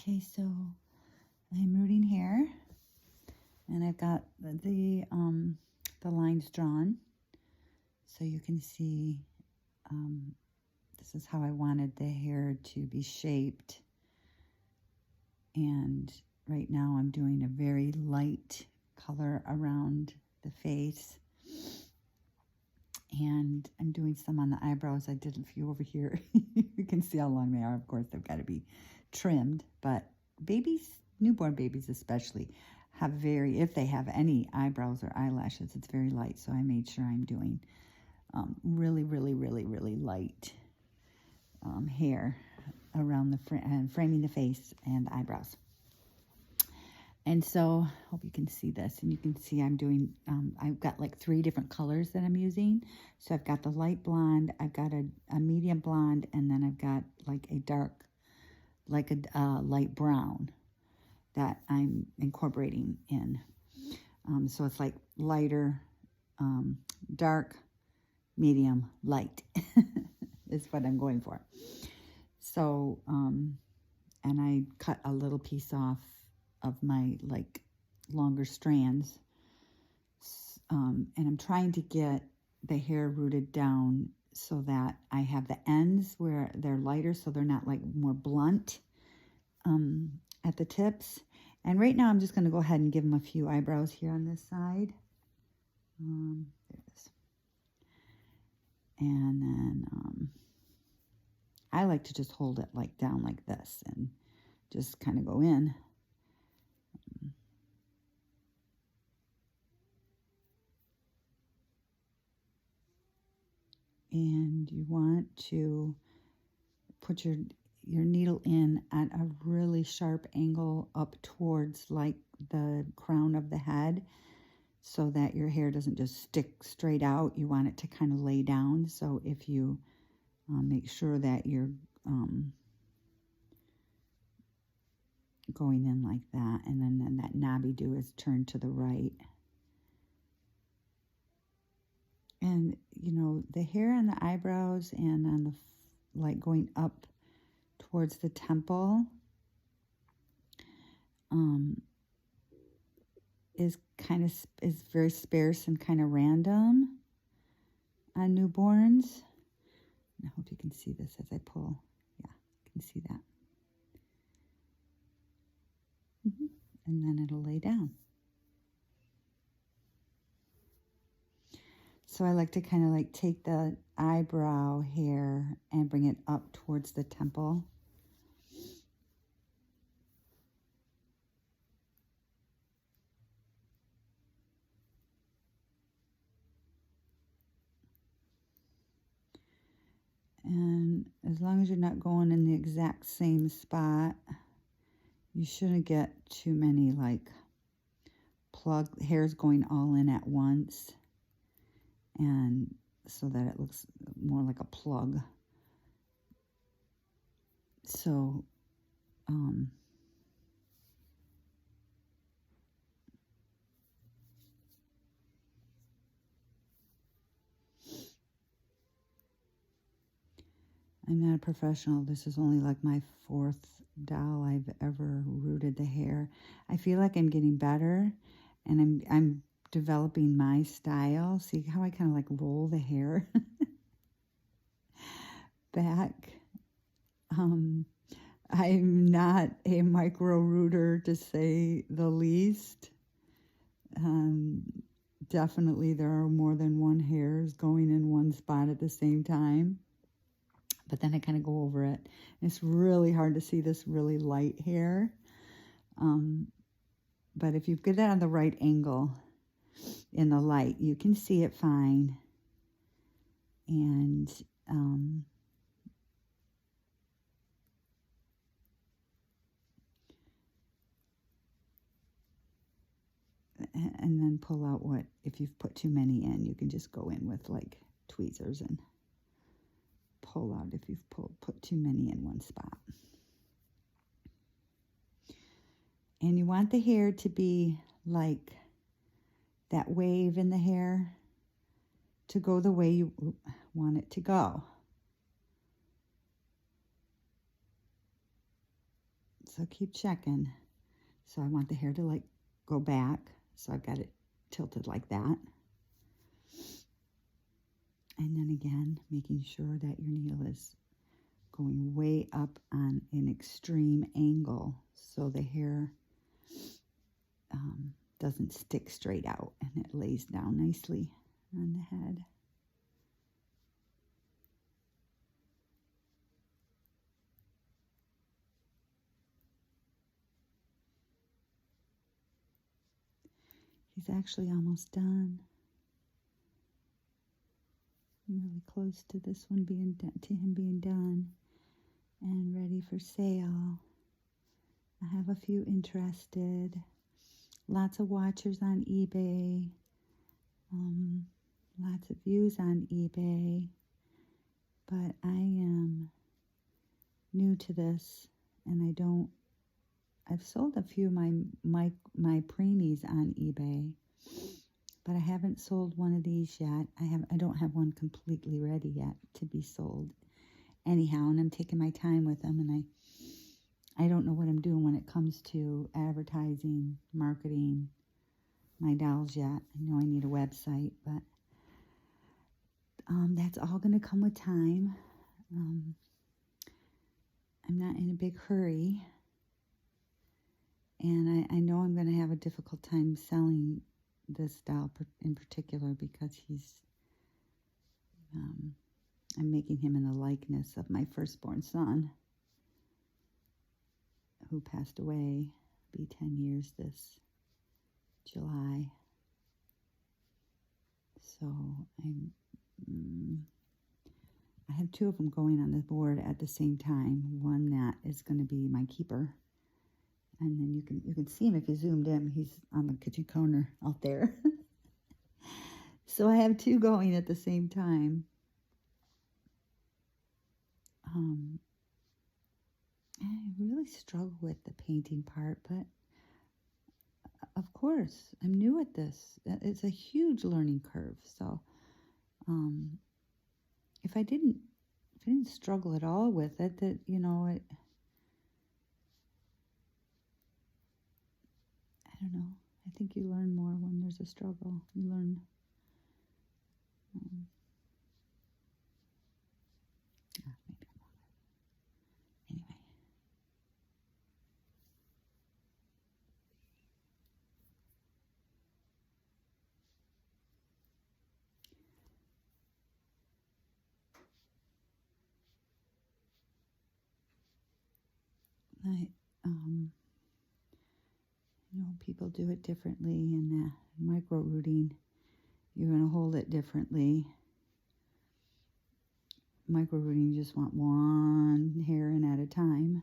Okay, so I'm rooting hair, and I've got the lines drawn, so you can see this is how I wanted the hair to be shaped. And right now I'm doing a very light color around the face, and I'm doing some on the eyebrows. I did a few over here. You can see how long they are. Of course, they've got to be trimmed, but babies, newborn babies especially, have if they have any eyebrows or eyelashes, it's very light. So I made sure I'm doing really light hair around the framing the face and eyebrows. And so, hope you can see this, and you can see I'm doing, I've got like 3 different colors that I'm using. So I've got the light blonde, I've got a medium blonde, and then I've got like a dark, like a light brown that I'm incorporating in. So it's like lighter, dark, medium, light is what I'm going for. So, and I cut a little piece off of my like longer strands, and I'm trying to get the hair rooted down so that I have the ends where they're lighter, so they're not like more blunt at the tips. And right now I'm just going to go ahead and give them a few eyebrows here on this side. There it is. And then I like to just hold it like down like this and just kind of go in. And you want to put your needle in at a really sharp angle up towards like the crown of the head, so that your hair doesn't just stick straight out. You want it to kind of lay down. So if you make sure that you're going in like that, and then that knobby do is turned to the right. And, you know, the hair on the eyebrows and on the, like going up towards the temple is very sparse and kind of random on newborns. I hope you can see this as I pull. Yeah, you can see that. And then it'll lay down. So I like to kind of like take the eyebrow hair and bring it up towards the temple. And as long as you're not going in the exact same spot, you shouldn't get too many like hairs going all in at once, and so that it looks more like a plug. So I'm not a professional. This is only like my 4th doll I've ever rooted the hair. I feel like I'm getting better, and I'm developing my style. See how I kind of like roll the hair back. I'm not a micro rooter, to say the least. Definitely there are more than one hairs going in one spot at the same time. But then I kind of go over it. It's really hard to see this really light hair. But if you get it on the right angle in the light, you can see it fine. And then pull out if you've put too many in, you can just go in with like tweezers and pull out if you've put too many in one spot. And you want the hair to be like that wave in the hair to go the way you want it to go. So keep checking. So I want the hair to like go back. So I've got it tilted like that. And then again, making sure that your needle is going way up on an extreme angle so the hair doesn't stick straight out and it lays down nicely on the head. He's actually almost done. I'm really close to this one being done, to him being done and ready for sale. I have a few interested. Lots of watchers on eBay. Lots of views on eBay. But I am new to this, and I've sold a few of my preemies on eBay, but I haven't sold one of these yet. I don't have one completely ready yet to be sold anyhow, and I'm taking my time with them, and I don't know what I'm doing when it comes to advertising, marketing my dolls yet. I know I need a website, but that's all going to come with time. I'm not in a big hurry, and I know I'm going to have a difficult time selling this doll in particular because I'm making him in the likeness of my firstborn son, who passed away. Be 10 years this July. So I have two of them going on the board at the same time. One that is going to be my keeper, and then you can see him if you zoomed in. He's on the kitchen counter out there. So I have two going at the same time. I really struggle with the painting part, but of course, I'm new at this. It's a huge learning curve. So if I didn't struggle at all with it, that I don't know. I think you learn more when there's a struggle. You learn. Maybe I'm wrong. Anyway. People do it differently in the micro rooting. You're going to hold it differently. Micro rooting, you just want one hair in at a time.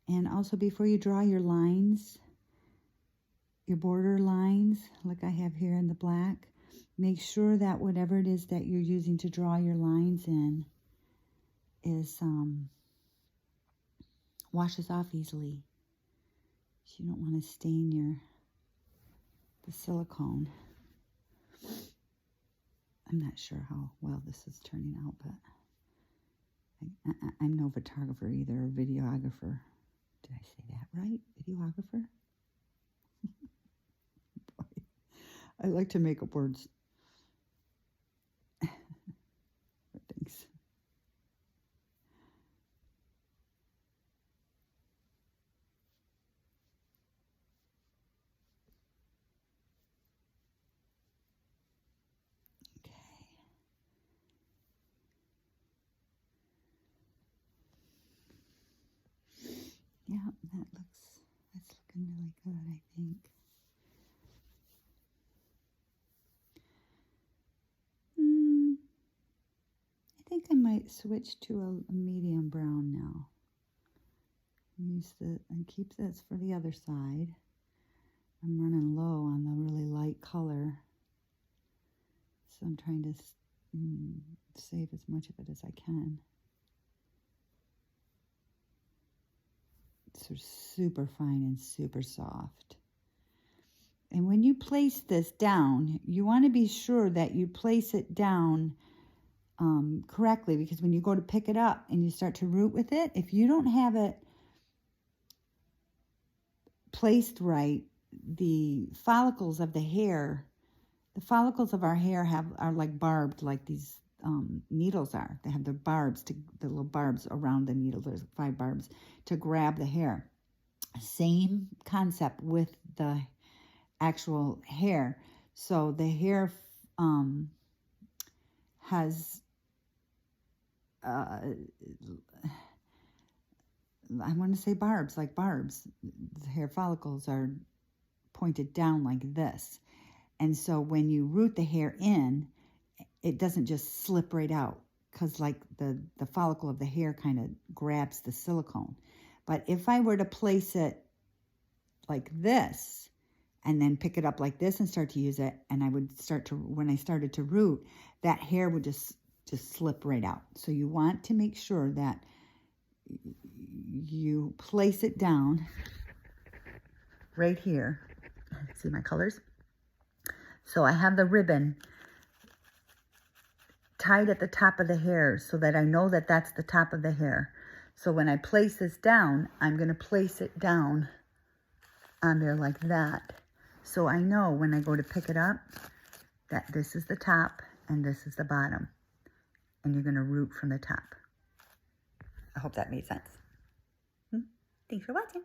And also, before you draw your lines, your border lines, like I have here in the black, make sure that whatever it is that you're using to draw your lines in is washes off easily. So you don't want to stain the silicone. I'm not sure how well this is turning out, but I'm no photographer either, or videographer. Did I say that right? Videographer? I like to make up words. Thanks. Okay. Yeah, that's looking really good, I think. I think I might switch to a medium brown now. And keep this for the other side. I'm running low on the really light color, so I'm trying to save as much of it as I can. It's super fine and super soft. And when you place this down, you want to be sure that you place it down correctly, because when you go to pick it up and you start to root with it, if you don't have it placed right, the follicles of the hair, the follicles of our hair are like barbed, like these needles are. They have the barbs, the little barbs around the needle. There's 5 barbs to grab the hair. Same concept with the actual hair. So the hair has I want to say barbs, like barbs. The hair follicles are pointed down like this. And so when you root the hair in, it doesn't just slip right out, because like the follicle of the hair kind of grabs the silicone. But if I were to place it like this and then pick it up like this and start to use it, and I would start to, when I started to root, that hair would just slip right out. So you want to make sure that you place it down right here. See my colors? So I have the ribbon tied at the top of the hair so that I know that that's the top of the hair. So when I place this down, I'm going to place it down on there like that. So I know when I go to pick it up that this is the top and this is the bottom. And you're going to root from the top. I hope that made sense. Thanks for watching.